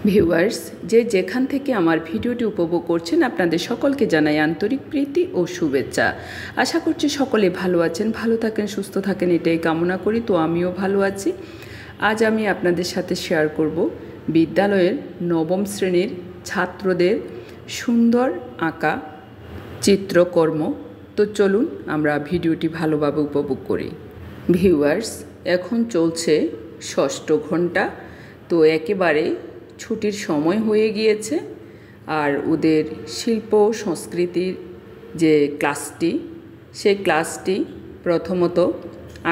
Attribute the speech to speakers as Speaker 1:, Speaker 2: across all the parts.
Speaker 1: Viewers, যে যেখান থেকে আমার ভিডিওটি উপভোগ করছেন আপনাদের সকলকে জানাই আন্তরিক প্রীতি ও শুভেচ্ছা। আশা করছি সকলে ভালো আছেন, ভালো থাকেন, সুস্থ থাকেন, এটাই কামনা করি। তো আমিও ভালো আছি। আজ আমি আপনাদের সাথে শেয়ার করব বিদ্যালয়ের নবম শ্রেণীর ছাত্রদের সুন্দর আঁকা চিত্রকর্ম। তো চলুন আমরা ভিডিওটি ভালোভাবে উপভোগ করি। ভিউয়ার্স, এখন চলছে ষষ্ঠ ঘন্টা। তো একেবারে ছুটির সময় হয়ে গিয়েছে, আর ওদের শিল্প সংস্কৃতির যে ক্লাসটি, সেই ক্লাসটি প্রথমত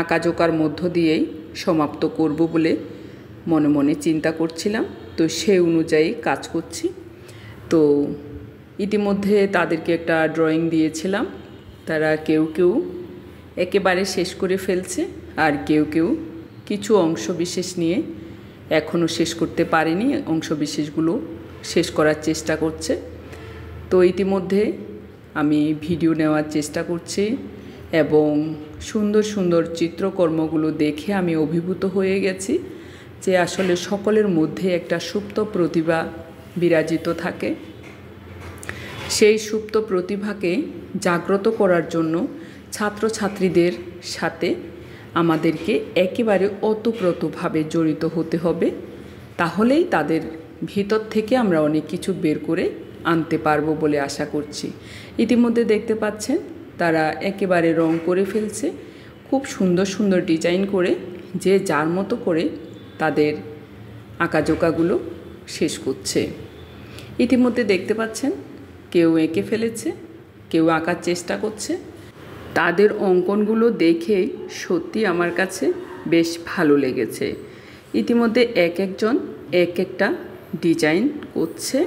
Speaker 1: আঁকাঝোঁকার মধ্য দিয়েই সমাপ্ত করব বলে মনে মনে চিন্তা করছিলাম। তো সেই অনুযায়ী কাজ করছি। তো ইতিমধ্যে তাদেরকে একটা ড্রয়িং দিয়েছিলাম, তারা কেউ কেউ একেবারে শেষ করে ফেলছে, আর কেউ কেউ কিছু অংশ বিশেষ নিয়ে এখনও শেষ করতে পারেনি, অংশবিশেষগুলো শেষ করার চেষ্টা করছে। তো ইতিমধ্যে আমি ভিডিও নেওয়ার চেষ্টা করছি এবং সুন্দর সুন্দর চিত্রকর্মগুলো দেখে আমি অভিভূত হয়ে গেছি যে আসলে সকলের মধ্যে একটা সুপ্ত প্রতিভা বিরাজিত থাকে। সেই সুপ্ত প্রতিভাকে জাগ্রত করার জন্য ছাত্রছাত্রীদের সাথে আমাদেরকে একেবারে ওতপ্রোতভাবে জড়িত হতে হবে, তাহলেই তাদের ভিতর থেকে আমরা অনেক কিছু বের করে আনতে পারবো বলে আশা করছি। ইতিমধ্যে দেখতে পাচ্ছেন তারা একেবারে রং করে ফেলছে, খুব সুন্দর সুন্দর ডিজাইন করে যে যার মতো করে তাদের আঁকাঝোঁকাগুলো শেষ করছে। ইতিমধ্যে দেখতে পাচ্ছেন কেউ এঁকে ফেলেছে, কেউ আঁকার চেষ্টা করছে। তাদের অঙ্কনগুলো দেখে সত্যি আমার কাছে বেশ ভালো লেগেছে। ইতিমধ্যে এক একজন এক একটা ডিজাইন করছে,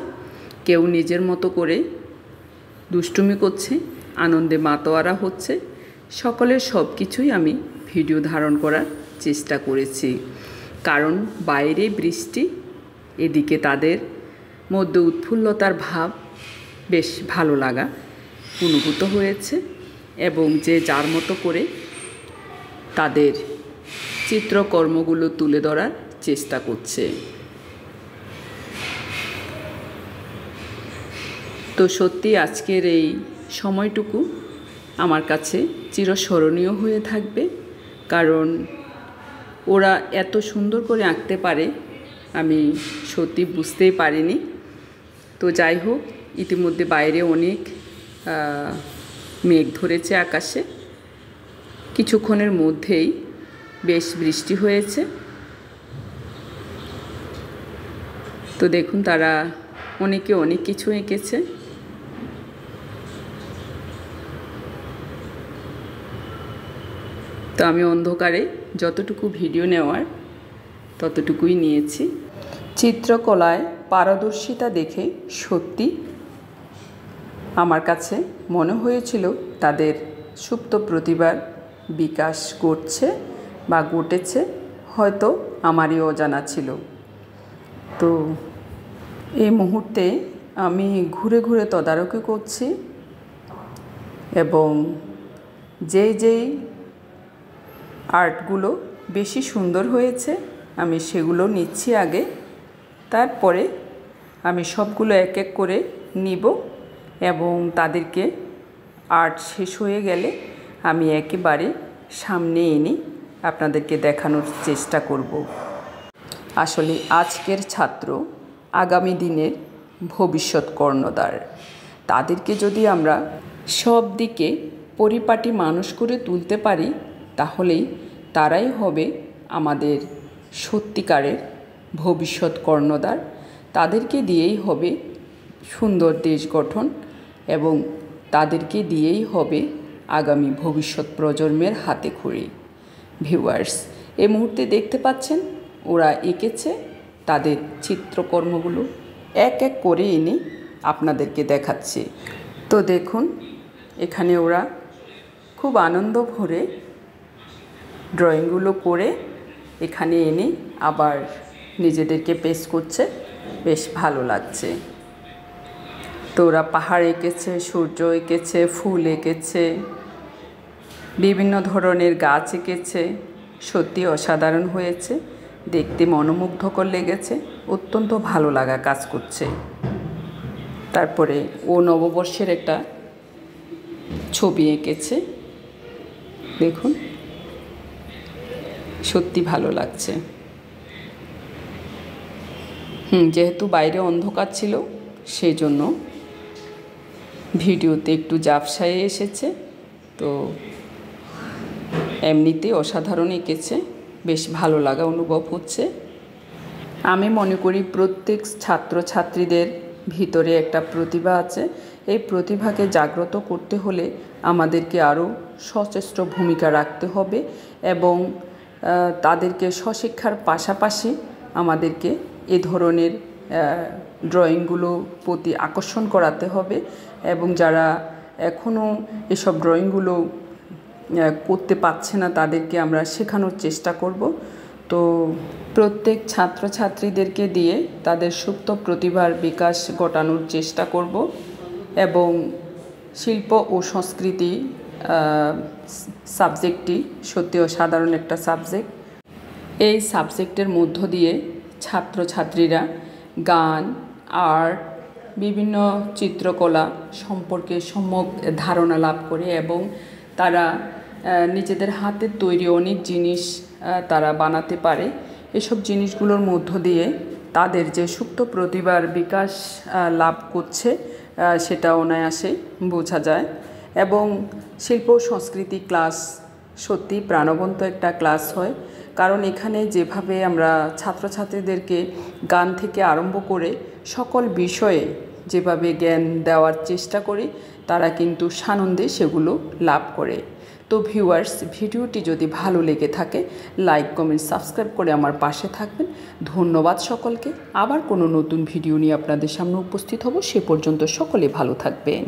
Speaker 1: কেউ নিজের মতো করে দুষ্টুমি করছে, আনন্দে মাতোয়ারা হচ্ছে। সকলের সব কিছুই আমি ভিডিও ধারণ করার চেষ্টা করেছি, কারণ বাইরে বৃষ্টি, এদিকে তাদের মধ্যে উৎফুল্লতার ভাব বেশ ভালো লাগা অনুভূত হয়েছে এবং যে যার মতো করে তাদের চিত্রকর্মগুলো তুলে ধরার চেষ্টা করছে। তো সত্যি আজকের এই সময়টুকু আমার কাছে চিরস্মরণীয় হয়ে থাকবে, কারণ ওরা এত সুন্দর করে আঁকতে পারে আমি সত্যি বুঝতেই পারিনি। তো যাই হোক, ইতিমধ্যে বাইরে অনেক মেঘ ধরেছে আকাশে, কিছুক্ষণের মধ্যেই বেশ বৃষ্টি হয়েছে। তো দেখুন তারা অনেকে অনেক কিছু এঁকেছে। তো আমি অন্ধকারে যতটুকু ভিডিও নেওয়ার ততটুকুই নিয়েছি। চিত্রকলায় পারদর্শিতা দেখে সত্যি আমার কাছে মনে হয়েছিল তাদের সুপ্ত প্রতিভার বিকাশ ঘটছে বা ঘটেছে, হয়তো আমারই অজানা ছিল। তো এই মুহূর্তে আমি ঘুরে ঘুরে তদারকি করছি এবং যেই আর্টগুলো বেশি সুন্দর হয়েছে আমি সেগুলো নিচ্ছি আগে, তারপরে আমি সবগুলো এক এক করে নিব এবং তাদেরকে আর্ট শেষ হয়ে গেলে আমি একেবারে সামনে এনে আপনাদেরকে দেখানোর চেষ্টা করব। আসলে আজকের ছাত্র আগামী দিনের ভবিষ্যৎ কর্ণধার। তাদেরকে যদি আমরা সব দিকে পরিপাটি মানুষ করে তুলতে পারি, তাহলেই তারাই হবে আমাদের সত্যিকারের ভবিষ্যৎ কর্ণধার। তাদেরকে দিয়েই হবে সুন্দর দেশ গঠন এবং তাদেরকে দিয়েই হবে আগামী ভবিষ্যৎ প্রজন্মের হাতে খড়ি। ভিউয়ার্স, এই মুহূর্তে দেখতে পাচ্ছেন ওরা এঁকেছে, তাদের চিত্রকর্মগুলো এক এক করে এনে আপনাদেরকে দেখাচ্ছে। তো দেখুন এখানে ওরা খুব আনন্দ ভরে ড্রয়িংগুলো করে এখানে এনে আবার নিজেদেরকে পেশ করছে, বেশ ভালো লাগছে। তো ওরা পাহাড় এঁকেছে, সূর্য এঁকেছে, ফুল এঁকেছে, বিভিন্ন ধরনের গাছ এঁকেছে, সত্যি অসাধারণ হয়েছে। দেখতে মনোমুগ্ধকর লেগেছে, অত্যন্ত ভালো লাগা কাজ করছে। তারপরে ও নববর্ষের একটা ছবি এঁকেছে, দেখুন সত্যি ভালো লাগছে। যেহেতু বাইরে অন্ধকার ছিল সেই জন্য ভিডিওতে একটু ঝাপসায় এসেছে, তো এমনিতে অসাধারণ এঁকেছে, বেশ ভালো লাগা অনুভব হচ্ছে। আমি মনে করি প্রত্যেক ছাত্রছাত্রীদের ভিতরে একটা প্রতিভা আছে। এই প্রতিভাকে জাগ্রত করতে হলে আমাদেরকে আরও সচেষ্ট ভূমিকা রাখতে হবে এবং তাদেরকে স্বশিক্ষার পাশাপাশি আমাদেরকে এ ধরনের ড্রয়িংগুলো প্রতি আকর্ষণ করাতে হবে এবং যারা এখনও এসব ড্রয়িংগুলো করতে পারছে না তাদেরকে আমরা শেখানোর চেষ্টা করব। তো প্রত্যেক ছাত্রছাত্রীদেরকে দিয়ে তাদের সুপ্ত প্রতিভার বিকাশ ঘটানোর চেষ্টা করব এবং শিল্প ও সংস্কৃতি সাবজেক্টটি সত্যি অসাধারণ একটা সাবজেক্ট। এই সাবজেক্টের মধ্য দিয়ে ছাত্রছাত্রীরা গান, আর্ট, বিভিন্ন চিত্রকলা সম্পর্কে সম্যক ধারণা লাভ করে এবং তারা নিজেদের হাতের তৈরি অনেক জিনিস তারা বানাতে পারে। এসব জিনিসগুলোর মধ্য দিয়ে তাদের যে সুপ্ত প্রতিভার বিকাশ লাভ করছে সেটা অনায়াসে বোঝা যায় এবং শিল্প সংস্কৃতি ক্লাস সত্যি প্রাণবন্ত একটা ক্লাস হয়, কারণ এখানে যেভাবে আমরা ছাত্রছাত্রীদেরকে গান থেকে আরম্ভ করে সকল বিষয়ে যেভাবে জ্ঞান দেওয়ার চেষ্টা করি তারা কিন্তু সানন্দে সেগুলো লাভ করে। তো ভিউয়ার্স, ভিডিওটি যদি ভালো লেগে থাকে লাইক, কমেন্ট, সাবস্ক্রাইব করে আমার পাশে থাকবেন। ধন্যবাদ সকলকে। আবার কোনো নতুন ভিডিও নিয়ে আপনাদের সামনে উপস্থিত হব। সে পর্যন্ত সকলে ভালো থাকবেন।